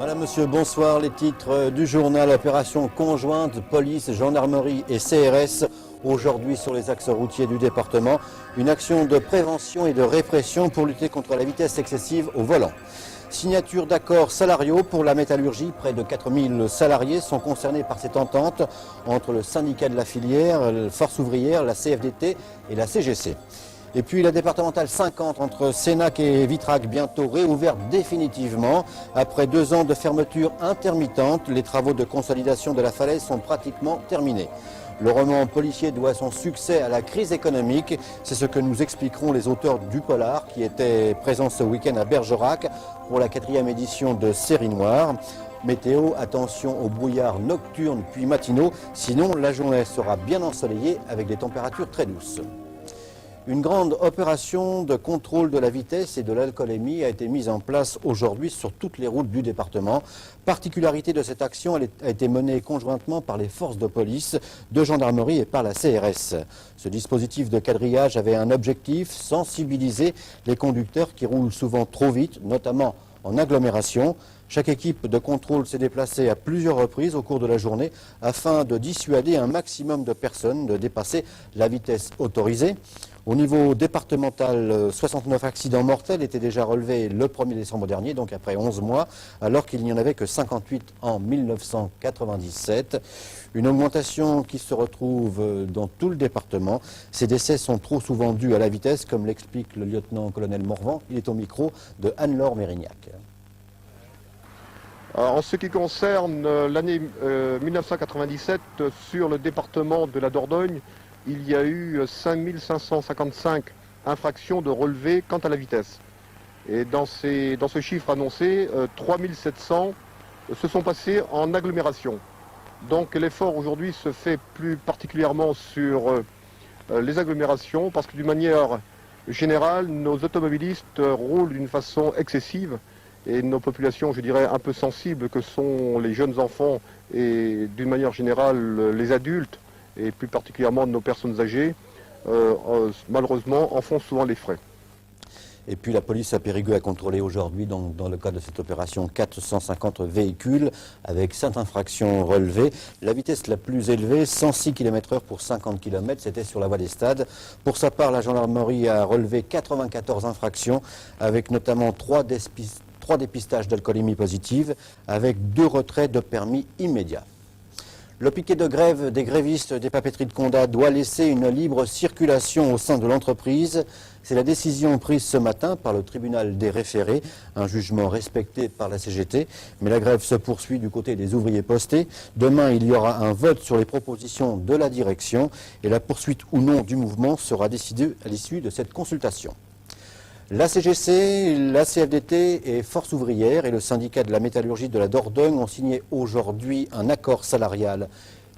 Voilà monsieur, bonsoir. Les titres du journal: opération conjointe, police, gendarmerie et CRS. Aujourd'hui sur les axes routiers du département, une action de prévention et de répression pour lutter contre la vitesse excessive au volant. Signature d'accords salariaux pour la métallurgie. Près de 4000 salariés sont concernés par cette entente entre le syndicat de la filière, Force ouvrière, la CFDT et la CGC. Et puis la départementale 50 entre Sénac et Vitrac, bientôt réouverte définitivement. Après 2 ans de fermeture intermittente, les travaux de consolidation de la falaise sont pratiquement terminés. Le roman policier doit son succès à la crise économique. C'est ce que nous expliqueront les auteurs du polar qui étaient présents ce week-end à Bergerac pour la 4e édition de Série Noire. Météo, attention aux brouillards nocturnes puis matinaux, sinon la journée sera bien ensoleillée avec des températures très douces. Une grande opération de contrôle de la vitesse et de l'alcoolémie a été mise en place aujourd'hui sur toutes les routes du département. Particularité de cette action, elle a été menée conjointement par les forces de police, de gendarmerie et par la CRS. Ce dispositif de quadrillage avait un objectif: sensibiliser les conducteurs qui roulent souvent trop vite, notamment en agglomération. Chaque équipe de contrôle s'est déplacée à plusieurs reprises au cours de la journée afin de dissuader un maximum de personnes de dépasser la vitesse autorisée. Au niveau départemental, 69 accidents mortels étaient déjà relevés le 1er décembre dernier, donc après 11 mois, alors qu'il n'y en avait que 58 en 1997. Une augmentation qui se retrouve dans tout le département. Ces décès sont trop souvent dus à la vitesse, comme l'explique le lieutenant-colonel Morvan. Il est au micro de Anne-Laure Mérignac. En ce qui concerne l'année 1997, sur le département de la Dordogne, il y a eu 5555 infractions de relevé quant à la vitesse. Et dans ce chiffre annoncé, 3700 se sont passés en agglomération. Donc l'effort aujourd'hui se fait plus particulièrement sur les agglomérations, parce que d'une manière générale, nos automobilistes roulent d'une façon excessive. Et nos populations, je dirais, un peu sensibles, que sont les jeunes enfants et d'une manière générale les adultes, et plus particulièrement nos personnes âgées, malheureusement en font souvent les frais. Et puis la police à Périgueux a contrôlé aujourd'hui, dans le cadre de cette opération, 450 véhicules avec 7 infractions relevées. La vitesse la plus élevée, 106 km/h pour 50 km, c'était sur la voie des Stades. Pour sa part, la gendarmerie a relevé 94 infractions, avec notamment 3 dépistages d'alcoolémie positive, avec 2 retraits de permis immédiats. Le piquet de grève des grévistes des papeteries de Condat doit laisser une libre circulation au sein de l'entreprise. C'est la décision prise ce matin par le tribunal des référés, un jugement respecté par la CGT. Mais la grève se poursuit du côté des ouvriers postés. Demain, il y aura un vote sur les propositions de la direction et la poursuite ou non du mouvement sera décidée à l'issue de cette consultation. La CGC, la CFDT et Force ouvrière et le syndicat de la métallurgie de la Dordogne ont signé aujourd'hui un accord salarial.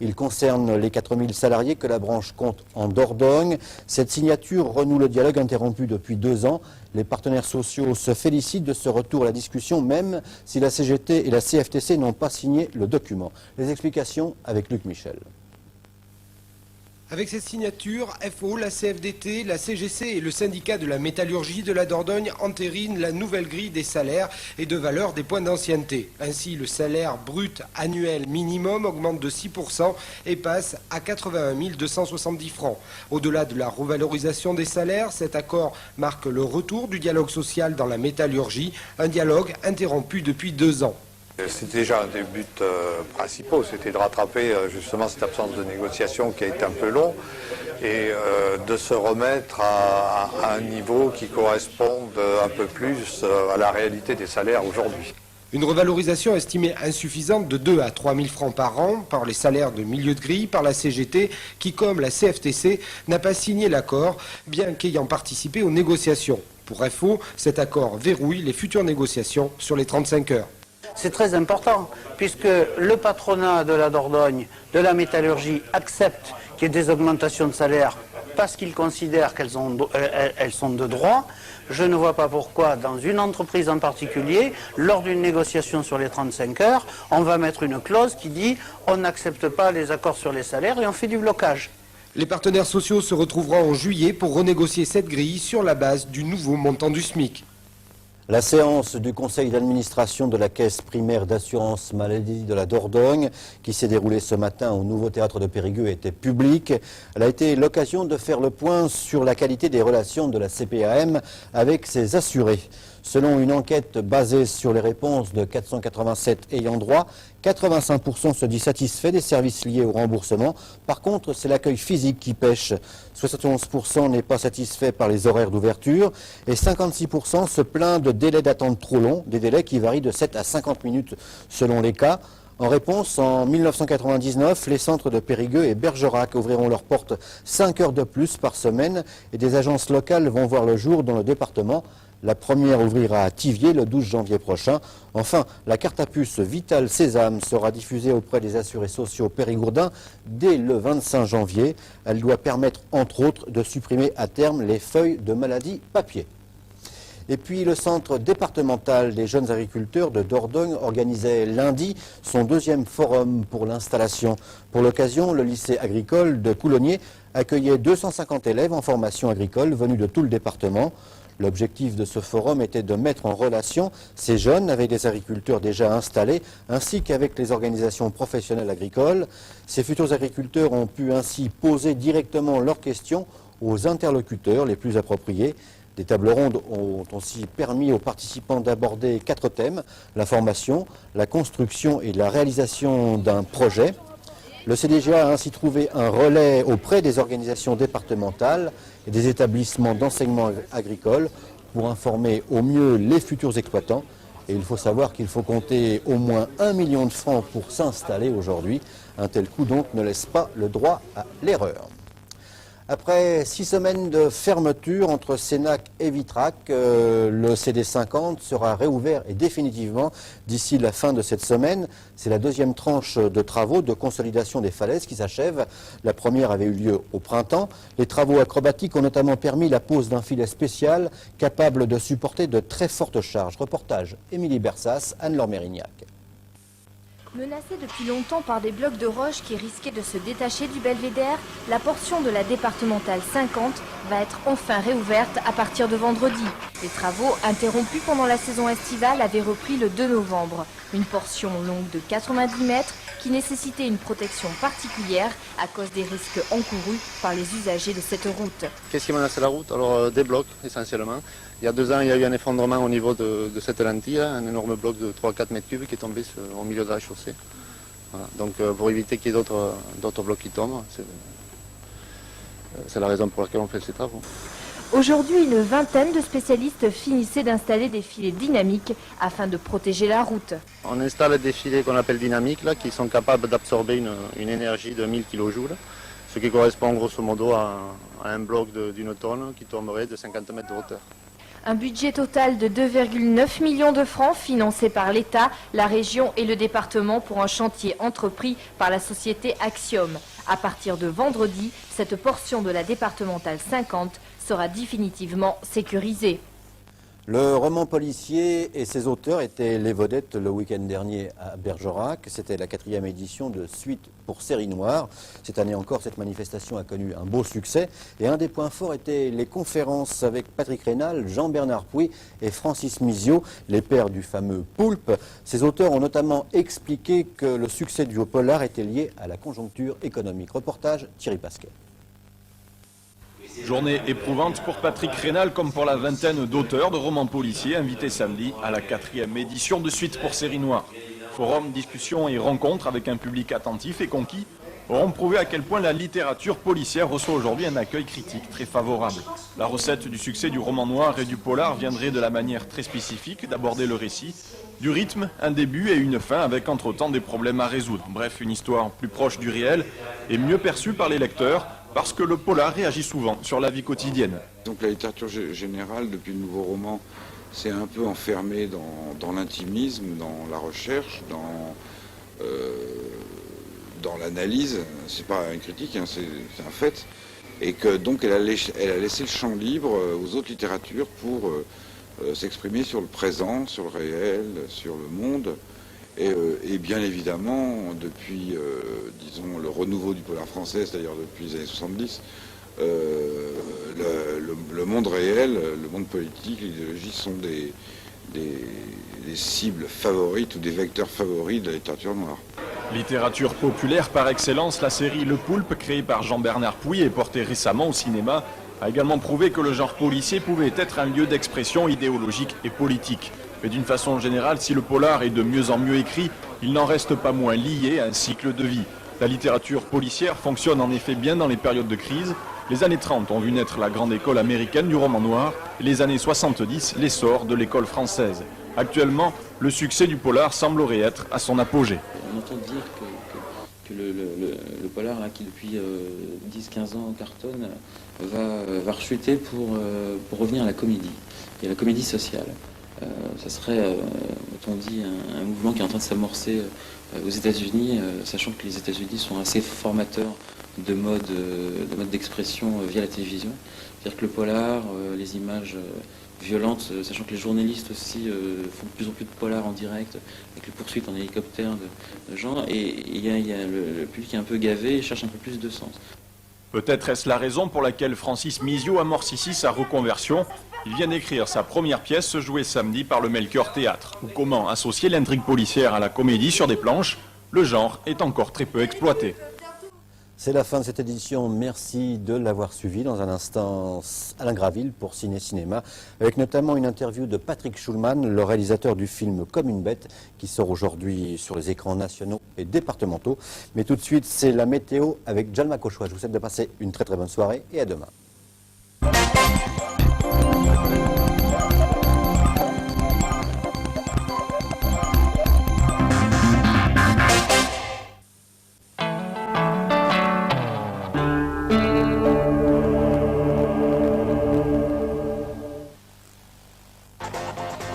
Il concerne les 4000 salariés que la branche compte en Dordogne. Cette signature renoue le dialogue interrompu depuis 2 ans. Les partenaires sociaux se félicitent de ce retour à la discussion, même si la CGT et la CFTC n'ont pas signé le document. Les explications avec Luc Michel. Avec cette signature, FO, la CFDT, la CGC et le syndicat de la métallurgie de la Dordogne entérinent la nouvelle grille des salaires et de valeur des points d'ancienneté. Ainsi, le salaire brut annuel minimum augmente de 6% et passe à 81 270 francs. Au-delà de la revalorisation des salaires, cet accord marque le retour du dialogue social dans la métallurgie, un dialogue interrompu depuis 2 ans. C'était déjà un des buts principaux, c'était de rattraper justement cette absence de négociation qui a été un peu long et de se remettre à un niveau qui corresponde un peu plus à la réalité des salaires aujourd'hui. Une revalorisation estimée insuffisante de 2 à 3 000 francs par an par les salaires de milieu de grille, par la CGT qui, comme la CFTC, n'a pas signé l'accord, bien qu'ayant participé aux négociations. Pour FO, cet accord verrouille les futures négociations sur les 35 heures. C'est très important, puisque le patronat de la Dordogne, de la métallurgie, accepte qu'il y ait des augmentations de salaire parce qu'ils considèrent qu'elles sont de droit. Je ne vois pas pourquoi, dans une entreprise en particulier, lors d'une négociation sur les 35 heures, on va mettre une clause qui dit on n'accepte pas les accords sur les salaires et on fait du blocage. Les partenaires sociaux se retrouveront en juillet pour renégocier cette grille sur la base du nouveau montant du SMIC. La séance du conseil d'administration de la caisse primaire d'assurance maladie de la Dordogne, qui s'est déroulée ce matin au nouveau théâtre de Périgueux, était publique. Elle a été l'occasion de faire le point sur la qualité des relations de la CPAM avec ses assurés. Selon une enquête basée sur les réponses de 487 ayants droit, 85% se dit satisfait des services liés au remboursement. Par contre, c'est l'accueil physique qui pêche. 71% n'est pas satisfait par les horaires d'ouverture et 56% se plaint de délais d'attente trop longs, des délais qui varient de 7 à 50 minutes selon les cas. En réponse, en 1999, les centres de Périgueux et Bergerac ouvriront leurs portes 5 heures de plus par semaine et des agences locales vont voir le jour dans le département. La première ouvrira à Thiviers le 12 janvier prochain. Enfin, la carte à puce Vital Sésame sera diffusée auprès des assurés sociaux périgourdins dès le 25 janvier. Elle doit permettre, entre autres, de supprimer à terme les feuilles de maladie papier. Et puis le centre départemental des jeunes agriculteurs de Dordogne organisait lundi son deuxième forum pour l'installation. Pour l'occasion, le lycée agricole de Coulonnier accueillait 250 élèves en formation agricole venus de tout le département. L'objectif de ce forum était de mettre en relation ces jeunes avec des agriculteurs déjà installés, ainsi qu'avec les organisations professionnelles agricoles. Ces futurs agriculteurs ont pu ainsi poser directement leurs questions aux interlocuteurs les plus appropriés. Des tables rondes ont aussi permis aux participants d'aborder 4 thèmes, la formation, la construction et la réalisation d'un projet. Le CDGA a ainsi trouvé un relais auprès des organisations départementales et des établissements d'enseignement agricole pour informer au mieux les futurs exploitants. Et il faut savoir qu'il faut compter au moins 1 million de francs pour s'installer aujourd'hui. Un tel coût donc ne laisse pas le droit à l'erreur. Après 6 semaines de fermeture entre Sénac et Vitrac, le CD50 sera réouvert et définitivement d'ici la fin de cette semaine. C'est la deuxième tranche de travaux de consolidation des falaises qui s'achève. La première avait eu lieu au printemps. Les travaux acrobatiques ont notamment permis la pose d'un filet spécial capable de supporter de très fortes charges. Reportage Émilie Bersas, Anne-Laure Mérignac. Menacée depuis longtemps par des blocs de roches qui risquaient de se détacher du belvédère, la portion de la départementale 50 va être enfin réouverte à partir de vendredi. Les travaux, interrompus pendant la saison estivale, avaient repris le 2 novembre. Une portion longue de 90 mètres qui nécessitait une protection particulière à cause des risques encourus par les usagers de cette route. Qu'est-ce qui menace la route? Alors des blocs essentiellement. Il y a 2 ans, il y a eu un effondrement au niveau de cette lentille, un énorme bloc de 3-4 mètres cubes qui est tombé au milieu de la chaussée. Voilà. Donc pour éviter qu'il y ait d'autres blocs qui tombent, c'est la raison pour laquelle on fait ces travaux. Aujourd'hui, une vingtaine de spécialistes finissaient d'installer des filets dynamiques afin de protéger la route. On installe des filets qu'on appelle dynamiques, là, qui sont capables d'absorber une énergie de 1000 kJ, ce qui correspond grosso modo à un bloc d'une tonne qui tomberait de 50 mètres de hauteur. Un budget total de 2,9 millions de francs financé par l'État, la région et le département pour un chantier entrepris par la société Axiom. À partir de vendredi, cette portion de la départementale 50 sera définitivement sécurisée. Le roman policier et ses auteurs étaient les vedettes le week-end dernier à Bergerac. C'était la 4e édition de Suite pour Série Noire. Cette année encore, cette manifestation a connu un beau succès. Et un des points forts étaient les conférences avec Patrick Rénal, Jean-Bernard Pouy et Francis Mizio, les pères du fameux Poulpe. Ces auteurs ont notamment expliqué que le succès du polar était lié à la conjoncture économique. Reportage Thierry Pasquet. Journée éprouvante pour Patrick Rénal comme pour la vingtaine d'auteurs de romans policiers invités samedi à la 4e édition de Suite pour Série Noire. Forum, discussions et rencontres avec un public attentif et conquis auront prouvé à quel point la littérature policière reçoit aujourd'hui un accueil critique très favorable. La recette du succès du roman noir et du polar viendrait de la manière très spécifique d'aborder le récit, du rythme, un début et une fin avec entre-temps des problèmes à résoudre. Bref, une histoire plus proche du réel et mieux perçue par les lecteurs, parce que le polar réagit souvent sur la vie quotidienne. Donc la littérature générale, depuis le nouveau roman, s'est un peu enfermée dans l'intimisme, dans la recherche, dans l'analyse. C'est pas une critique, hein, c'est un fait. Et que donc elle a laissé le champ libre aux autres littératures pour s'exprimer sur le présent, sur le réel, sur le monde. Et bien évidemment, depuis, disons, le renouveau du polar français, c'est-à-dire depuis les années 70, le monde réel, le monde politique, l'idéologie sont des cibles favorites ou des vecteurs favoris de la littérature noire. Littérature populaire par excellence, la série Le Poulpe, créée par Jean-Bernard Pouy et portée récemment au cinéma, a également prouvé que le genre policier pouvait être un lieu d'expression idéologique et politique. Mais d'une façon générale, si le polar est de mieux en mieux écrit, il n'en reste pas moins lié à un cycle de vie. La littérature policière fonctionne en effet bien dans les périodes de crise. Les années 30 ont vu naître la grande école américaine du roman noir et les années 70 l'essor de l'école française. Actuellement, le succès du polar semblerait être à son apogée. On entend dire que le polar, là, qui depuis 10-15 ans cartonne, va rechuter pour revenir à la comédie, et à la comédie sociale. Ça serait, on dit, un mouvement qui est en train de s'amorcer aux États-Unis, sachant que les États-Unis sont assez formateurs de mode d'expression via la télévision. C'est-à-dire que le polar, les images violentes, sachant que les journalistes aussi font de plus en plus de polars en direct, avec les poursuites en hélicoptère de gens, et il y a le public est un peu gavé et cherche un peu plus de sens. Peut-être est-ce la raison pour laquelle Francis Mizio amorce ici sa reconversion. Il vient d'écrire sa première pièce jouée samedi par le Melchior Théâtre. Ou comment associer l'intrigue policière à la comédie sur des planches, le genre est encore très peu exploité. C'est la fin de cette édition. Merci de l'avoir suivi. Dans un instant, Alain Graville pour Ciné Cinéma, avec notamment une interview de Patrick Schulman, le réalisateur du film Comme une bête, qui sort aujourd'hui sur les écrans nationaux et départementaux. Mais tout de suite, c'est la météo avec Jalma Kochoua. Je vous souhaite de passer une très très bonne soirée et à demain.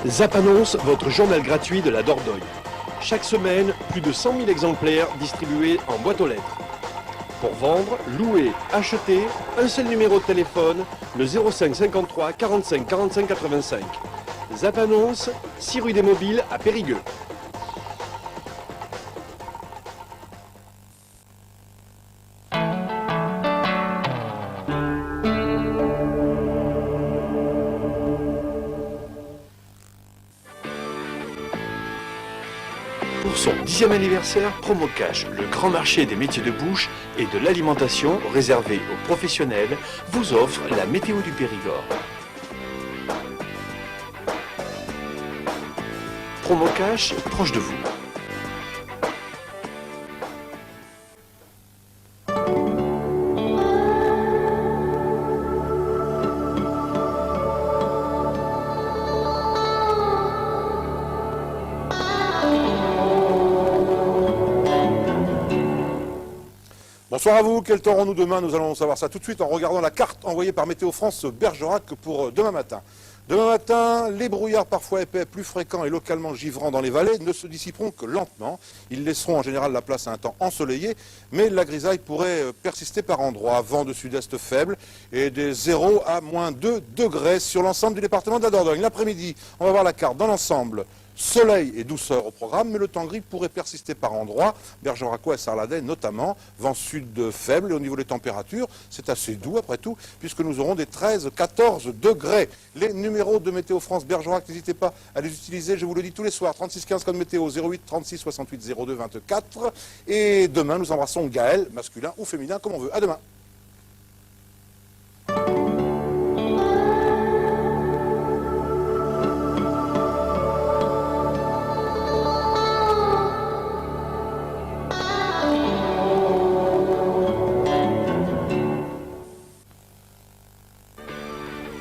Zap Annonce, votre journal gratuit de la Dordogne. Chaque semaine, plus de 100 000 exemplaires distribués en boîte aux lettres. Pour vendre, louer, acheter, un seul numéro de téléphone, le 05 53 45 45 85. Zap Annonce, 6 rue des Mobiles à Périgueux. Pour son 10e anniversaire, Promo Cash, le grand marché des métiers de bouche et de l'alimentation réservé aux professionnels, vous offre la météo du Périgord. Promo Cash, proche de vous. Bonsoir à vous, quel temps aurons-nous demain? Nous allons savoir ça tout de suite en regardant la carte envoyée par Météo France Bergerac pour demain matin. Demain matin, les brouillards parfois épais, plus fréquents et localement givrants dans les vallées ne se dissiperont que lentement. Ils laisseront en général la place à un temps ensoleillé, mais la grisaille pourrait persister par endroits. Vent de sud-est faible et des 0 à moins 2 degrés sur l'ensemble du département de la Dordogne. L'après-midi, on va voir la carte dans l'ensemble. Soleil et douceur au programme, mais le temps gris pourrait persister par endroits, Bergeracois et Sarladais notamment, vent sud faible, et au niveau des températures, c'est assez doux après tout, puisque nous aurons des 13-14 degrés. Les numéros de Météo France Bergerac, n'hésitez pas à les utiliser, je vous le dis tous les soirs, 3615 code météo, 08 36 68 02 24, et demain nous embrassons Gaël, masculin ou féminin, comme on veut. À demain.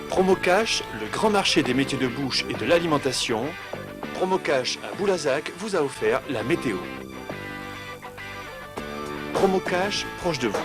Promo Cash, le grand marché des métiers de bouche et de l'alimentation. Promo Cash à Boulazac vous a offert la météo. Promo Cash, proche de vous.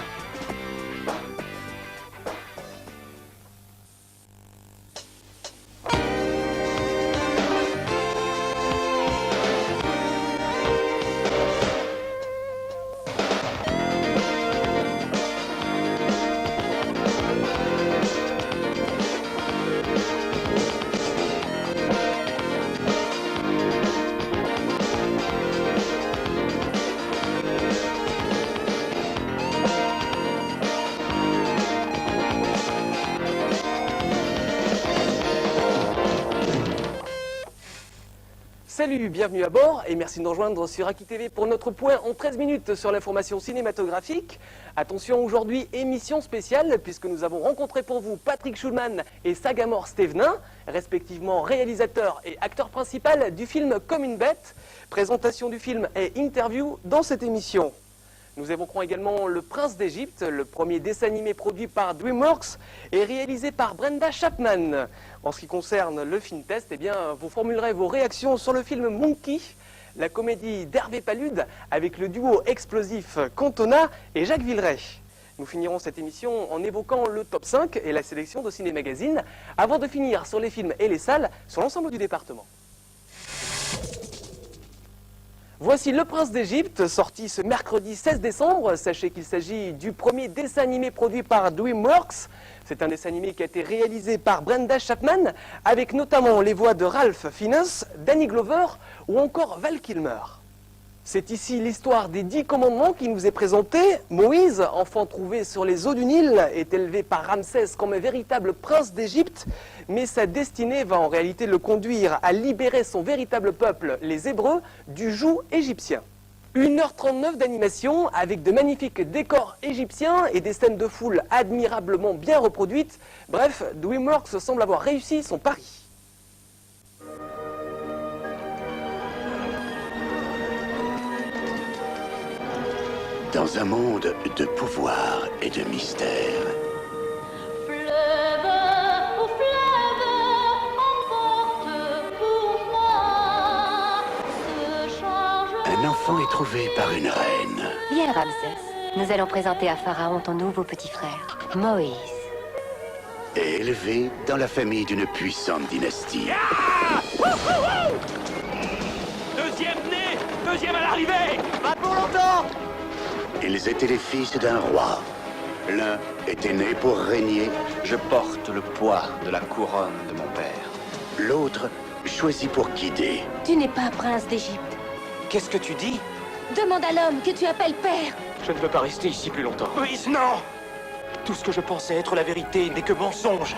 Salut, bienvenue à bord et merci de nous rejoindre sur Aki TV pour notre point en 13 minutes sur l'information cinématographique. Attention, aujourd'hui, émission spéciale puisque nous avons rencontré pour vous Patrick Schulman et Sagamore Stevenin, respectivement réalisateur et acteur principal du film Comme une bête. Présentation du film et interview dans cette émission. Nous évoquerons également Le Prince d'Égypte, le premier dessin animé produit par DreamWorks et réalisé par Brenda Chapman. En ce qui concerne le film test, eh bien, vous formulerez vos réactions sur le film Monkey, la comédie d'Hervé Palude avec le duo explosif Cantona et Jacques Villeray. Nous finirons cette émission en évoquant le top 5 et la sélection de Ciné Magazine, avant de finir sur les films et les salles sur l'ensemble du département. Voici Le Prince d'Égypte, sorti ce mercredi 16 décembre. Sachez qu'il s'agit du premier dessin animé produit par DreamWorks. C'est un dessin animé qui a été réalisé par Brenda Chapman, avec notamment les voix de Ralph Fiennes, Danny Glover ou encore Val Kilmer. C'est ici l'histoire des 10 commandements qui nous est présentée. Moïse, enfant trouvé sur les eaux du Nil, est élevé par Ramsès comme un véritable prince d'Égypte, mais sa destinée va en réalité le conduire à libérer son véritable peuple, les Hébreux, du joug égyptien. 1h39 d'animation avec de magnifiques décors égyptiens et des scènes de foule admirablement bien reproduites. Bref, DreamWorks semble avoir réussi son pari. Dans un monde de pouvoir et de mystère. Fleuve, oh fleuve, emporte pour moi ce changement. Un enfant est trouvé par une reine. Viens, Ramsès. Nous allons présenter à Pharaon ton nouveau petit frère, Moïse. Et élevé dans la famille d'une puissante dynastie. Deuxième né, deuxième à l'arrivée. Pas pour longtemps. Ils étaient les fils d'un roi. L'un était né pour régner. Je porte le poids de la couronne de mon père. L'autre choisi pour guider. Tu n'es pas prince d'Égypte. Qu'est-ce que tu dis? Demande à l'homme que tu appelles père. Je ne peux pas rester ici plus longtemps. Moïse, non! Tout ce que je pensais être la vérité n'est que mensonge.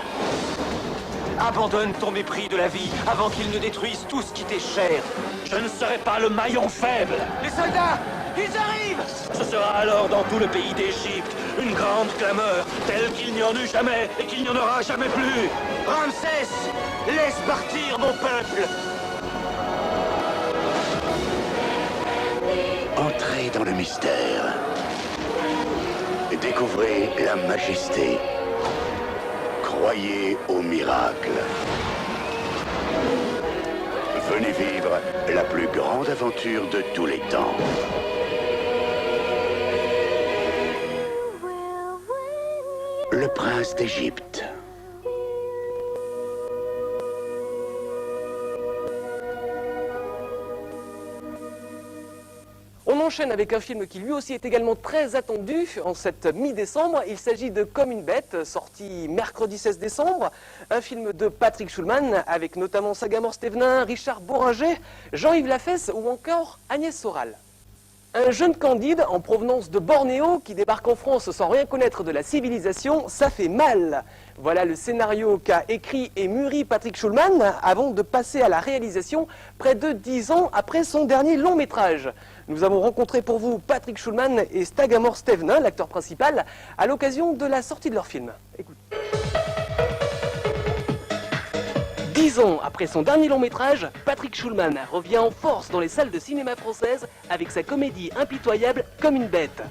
Abandonne ton mépris de la vie avant qu'il ne détruise tout ce qui t'est cher. Je ne serai pas le maillon faible. Les soldats, ils arrivent! Ce sera alors dans tout le pays d'Égypte une grande clameur, telle qu'il n'y en eut jamais et qu'il n'y en aura jamais plus. Ramsès, laisse partir mon peuple. Entrez dans le mystère. Découvrez la majesté. Croyez au miracle. Venez vivre la plus grande aventure de tous les temps. Le Prince d'Égypte. On enchaîne avec un film qui lui aussi est également très attendu en cette mi-décembre. Il s'agit de Comme une bête, sorti mercredi 16 décembre. Un film de Patrick Schulman avec notamment Sagamore Stevenin, Richard Bohringer, Jean-Yves Lafesse ou encore Agnès Soral. Un jeune Candide en provenance de Bornéo qui débarque en France sans rien connaître de la civilisation, ça fait mal. Voilà le scénario qu'a écrit et mûri Patrick Schulman avant de passer à la réalisation près de 10 ans après son dernier long métrage. Nous avons rencontré pour vous Patrick Schulman et Sagamore Stevenin, l'acteur principal, à l'occasion de la sortie de leur film. Écoute. 10 ans après son dernier long métrage, Patrick Schulman revient en force dans les salles de cinéma françaises avec sa comédie impitoyable Comme une bête.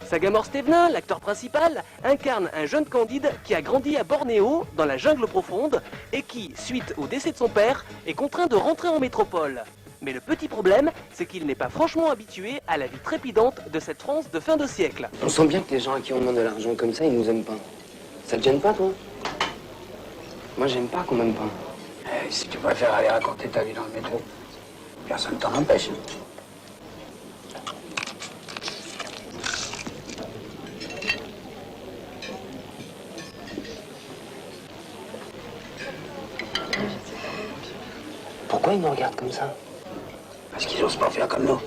Sagamore Stevenin, l'acteur principal, incarne un jeune Candide qui a grandi à Bornéo, dans la jungle profonde, et qui, suite au décès de son père, est contraint de rentrer en métropole. Mais le petit problème, c'est qu'il n'est pas franchement habitué à la vie trépidante de cette France de fin de siècle. On sent bien que les gens à qui on demande de l'argent comme ça, ils nous aiment pas. Ça te gêne pas, toi? Moi, j'aime pas qu'on m'aime pas. Si tu préfères aller raconter ta vie dans le métro, personne t'en empêche. Pourquoi ils nous regardent comme ça? Parce qu'ils osent pas faire comme nous.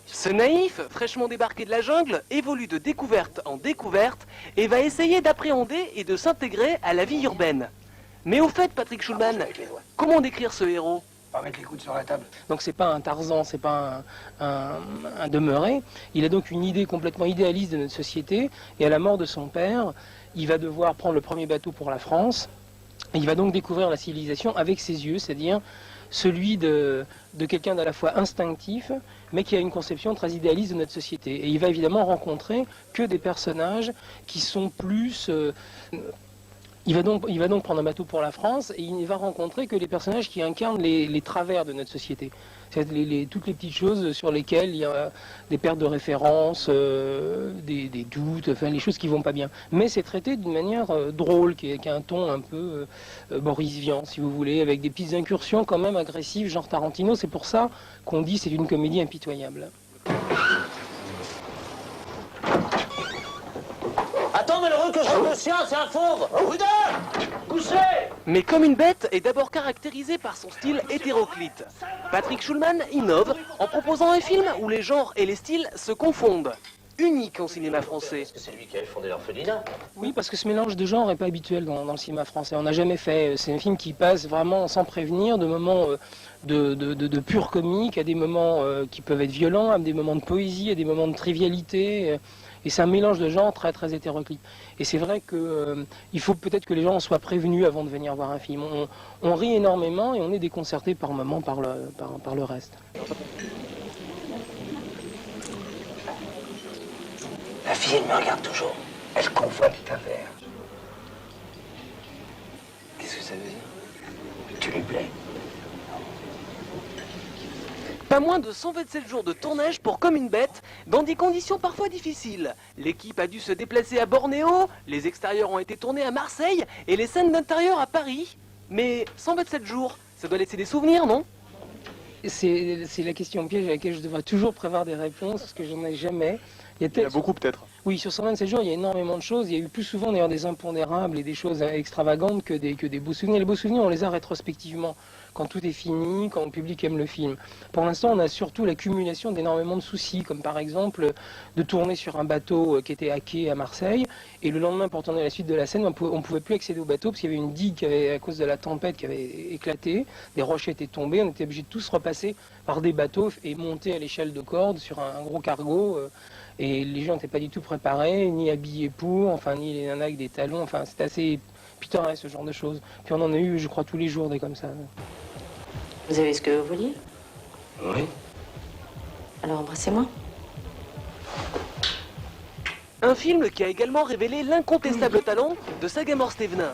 Ce naïf, fraîchement débarqué de la jungle, évolue de découverte en découverte et va essayer d'appréhender et de s'intégrer à la vie urbaine. Mais au fait, Patrick Schulman, comment décrire ce héros? Pas mettre les coudes sur la table. Donc c'est pas un Tarzan, c'est pas un demeuré. Il a donc une idée complètement idéaliste de notre société. Et à la mort de son père, il va devoir prendre le premier bateau pour la France. Et il va donc découvrir la civilisation avec ses yeux, c'est-à-dire celui de quelqu'un d'à la fois instinctif, mais qui a une conception très idéaliste de notre société. Et il va évidemment rencontrer que des personnages qui sont plus... Il va donc prendre un bateau pour la France et il ne va rencontrer que les personnages qui incarnent les travers de notre société. C'est-à-dire toutes les petites choses sur lesquelles il y a des pertes de référence, des doutes, enfin les choses qui vont pas bien. Mais c'est traité d'une manière drôle, qui a un ton un peu Boris Vian, si vous voulez, avec des petites incursions quand même agressives, genre Tarantino. C'est pour ça qu'on dit c'est une comédie impitoyable. Attends, malheureux, que je rende le sien, c'est un fauve. Prudent. Couchez. Mais Comme une bête est d'abord caractérisé par son style hétéroclite. Patrick Schulman innove en proposant un film où les genres et les styles se confondent. Unique au cinéma français. C'est lui qui a fondé l'orphelinat. Oui, parce que ce mélange de genres n'est pas habituel dans le cinéma français. On n'a jamais fait. C'est un film qui passe vraiment sans prévenir de moments de pur comique à des moments qui peuvent être violents, à des moments de poésie, à des moments de trivialité. Et c'est un mélange de genres très très hétéroclite. Et c'est vrai qu'il faut peut-être que les gens soient prévenus avant de venir voir un film. On rit énormément et on est déconcerté par moments par le reste. La fille, elle me regarde toujours. Elle convoite ta verre. Qu'est-ce que ça veut dire? Tu lui plais. Pas moins de 127 jours de tournage pour Comme une bête, dans des conditions parfois difficiles. L'équipe a dû se déplacer à Bornéo, les extérieurs ont été tournés à Marseille et les scènes d'intérieur à Paris. Mais 127 jours, ça doit laisser des souvenirs, non? C'est la question piège à laquelle je devrais toujours prévoir des réponses, parce que j'en ai jamais. Il y a beaucoup peut-être. Oui, sur 127 jours, il y a énormément de choses. Il y a eu plus souvent d'ailleurs des impondérables et des choses extravagantes que des beaux souvenirs. Les beaux souvenirs, on les a rétrospectivement, quand tout est fini, quand le public aime le film. Pour l'instant, on a surtout l'accumulation d'énormément de soucis, comme par exemple de tourner sur un bateau qui était hacké à Marseille, et le lendemain, pour tourner la suite de la scène, on ne pouvait plus accéder au bateau parce qu'il y avait une digue qui avait, à cause de la tempête, qui avait éclaté, des roches étaient tombées, on était obligé de tous repasser par des bateaux et monter à l'échelle de corde sur un gros cargo. Et les gens n'étaient pas du tout préparés, ni habillés pour, enfin ni les nanas avec des talons, enfin c'est assez pittoresque ce genre de choses. Puis on en a eu, je crois, tous les jours des comme ça. Vous avez ce que vous vouliez? Oui. Alors embrassez-moi. Un film qui a également révélé l'incontestable talent de Sagamore Stevenin.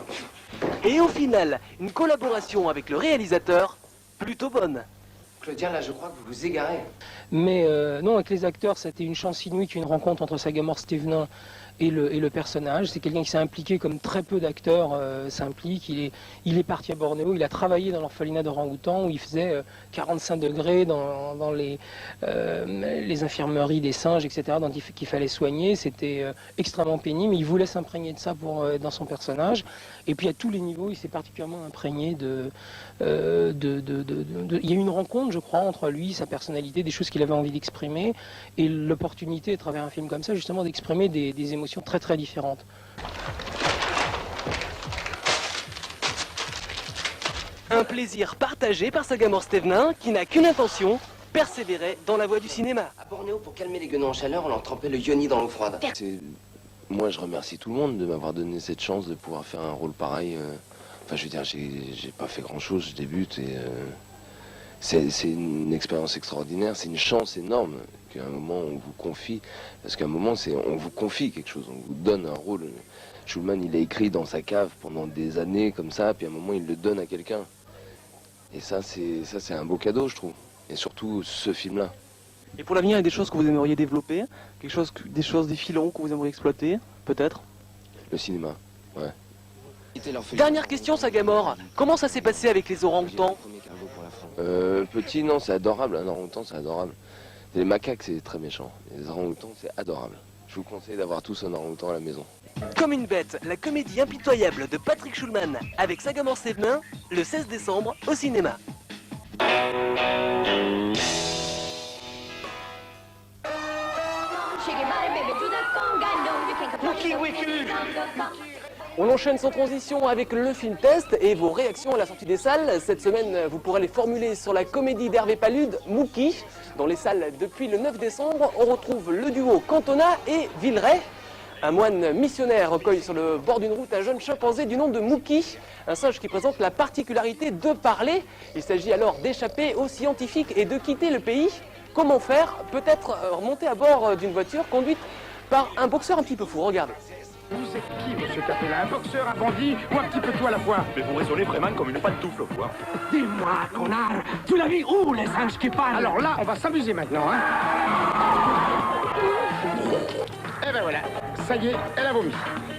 Et au final, une collaboration avec le réalisateur plutôt bonne. Claudia, là, je crois que vous vous égarez. Mais non, avec les acteurs, c'était une chance inouïe qu'une rencontre entre Sagamore Stevenin et le personnage. C'est quelqu'un qui s'est impliqué comme très peu d'acteurs s'impliquent. Il est parti à Bornéo, il a travaillé dans l'orphelinat d'orang-outan où il faisait 45 degrés dans les infirmeries des singes, etc., qu'il fallait soigner. C'était extrêmement pénible, mais il voulait s'imprégner de ça dans son personnage. Et puis à tous les niveaux, il s'est particulièrement imprégné il y a eu une rencontre, je crois, entre lui, sa personnalité, des choses qu'il avait envie d'exprimer, et l'opportunité, à travers un film comme ça, justement, d'exprimer des émotions très très différentes. Un plaisir partagé par Sagamore Stevenin, qui n'a qu'une intention, persévérer dans la voie du cinéma. À Bornéo, pour calmer les guenons en chaleur, on leur trempait le yoni dans l'eau froide. Moi, je remercie tout le monde de m'avoir donné cette chance de pouvoir faire un rôle pareil. Enfin, je veux dire, j'ai pas fait grand-chose, je débute et c'est une expérience extraordinaire, c'est une chance énorme qu'à un moment on vous confie, parce qu'à un moment on vous confie quelque chose, on vous donne un rôle. Schulman, il a écrit dans sa cave pendant des années comme ça, puis à un moment il le donne à quelqu'un. Et ça c'est un beau cadeau, je trouve. Et surtout ce film-là. Et pour l'avenir, il y a des choses que vous aimeriez développer, des filons que vous aimeriez exploiter, peut-être? Le cinéma, ouais. Dernière question, Sagamore. Comment ça s'est passé avec les orang-outans? Petit, non, c'est adorable. Un orang-outan, c'est adorable. Les macaques, c'est très méchant. Les orang-outans, c'est adorable. Je vous conseille d'avoir tous un orang-outan à la maison. Comme une bête, la comédie impitoyable de Patrick Schulman avec Sagamore Stevenin, le 16 décembre au cinéma. On enchaîne sans transition avec le film test et vos réactions à la sortie des salles. Cette semaine, vous pourrez les formuler sur la comédie d'Hervé Palude, Mookie. Dans les salles depuis le 9 décembre, on retrouve le duo Cantona et Villeray. Un moine missionnaire recueille sur le bord d'une route un jeune chimpanzé du nom de Mookie, un singe qui présente la particularité de parler. Il s'agit alors d'échapper aux scientifiques et de quitter le pays. Comment faire? Peut-être remonter à bord d'une voiture conduite par un boxeur un petit peu fou. Regardez. Vous êtes qui, monsieur Capella? Un boxeur, un bandit ou un petit peu tout à la fois? Mais vous raisonnez vraiment comme une pantoufle, quoi. Dis-moi, connard, tu l'as mis où, les singes qui parlent? Alors là, on va s'amuser maintenant, hein? Eh ben voilà, ça y est, elle a vomi.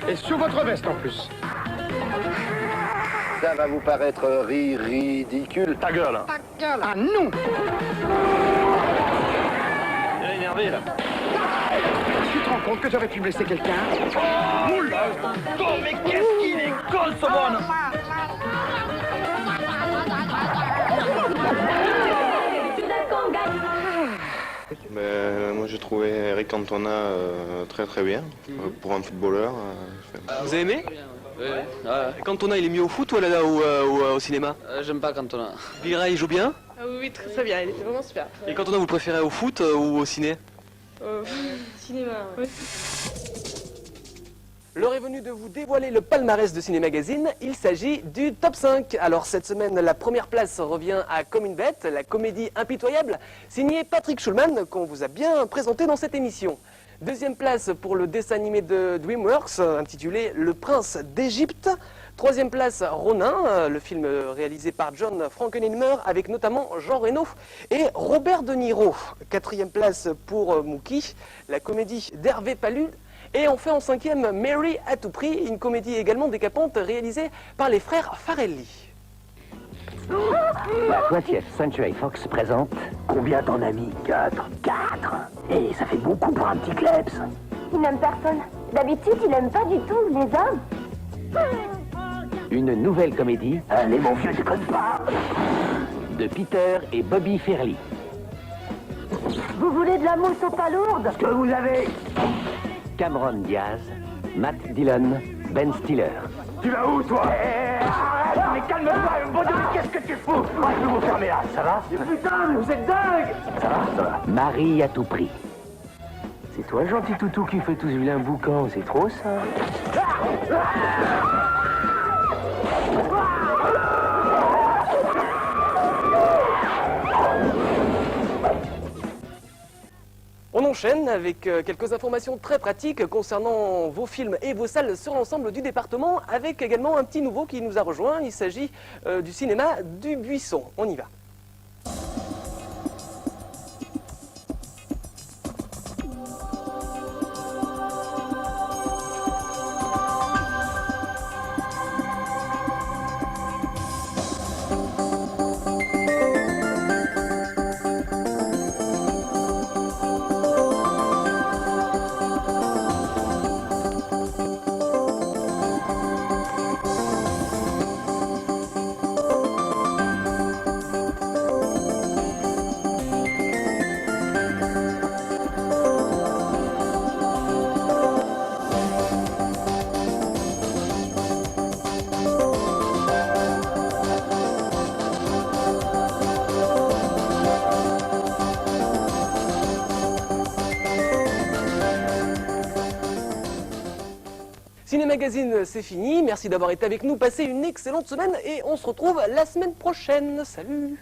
Et sur votre veste en plus. Ça va vous paraître ridicule. Ta gueule. Ta gueule, ah non! Elle est énervée, là. Tu te rends compte que j'aurais pu blesser quelqu'un? Oula! Oh, mais qu'est-ce qu'il est con, ce bonhomme! Moi j'ai trouvé Eric Cantona très bien pour un footballeur. Vous avez aimé? Oui. Cantona, il est mieux au foot ou au cinéma? J'aime pas Cantona. Villeray, il joue bien? Oui, très bien, il était vraiment super. Et Cantona, vous le préférez au foot ou au ciné? Cinéma, ouais. L'heure est venue de vous dévoiler le palmarès de Ciné Magazine. Il s'agit du top 5. Alors cette semaine, la première place revient à Comme une bête, la comédie impitoyable, signée Patrick Schulman, qu'on vous a bien présenté dans cette émission. Deuxième place pour le dessin animé de DreamWorks, intitulé Le Prince d'Égypte. Troisième place, Ronin, le film réalisé par John Frankenheimer, avec notamment Jean Reno et Robert De Niro. Quatrième place pour Mookie, la comédie d'Hervé Palude. Et enfin en cinquième, Mary à tout prix, une comédie également décapante réalisée par les frères Farelli. La 20e Century Fox présente Combien t'en as mis? 4. 4. Et ça fait beaucoup pour un petit klebs. Il n'aime personne. D'habitude, il n'aime pas du tout les hommes. Une nouvelle comédie. Allez mon vieux, déconne pas. De Peter et Bobby Fairley. Vous voulez de la mousse aux palourdes? Ce que vous avez. Cameron Diaz, Matt Dillon, Ben Stiller. Tu vas où, toi? Arrête, mais calme-toi, bon Dieu, qu'est-ce que tu fous? Moi, je vais vous fermer là, ça va? Mais putain, mais vous êtes dingue! Ça va. Marie à tout prix. C'est toi le gentil toutou qui fait tous ce vilain boucan, c'est trop ça? On enchaîne avec quelques informations très pratiques concernant vos films et vos salles sur l'ensemble du département, avec également un petit nouveau qui nous a rejoint. Il s'agit du cinéma du Buisson. On y va. Ciné Magazine, c'est fini. Merci d'avoir été avec nous. Passez une excellente semaine et on se retrouve la semaine prochaine. Salut!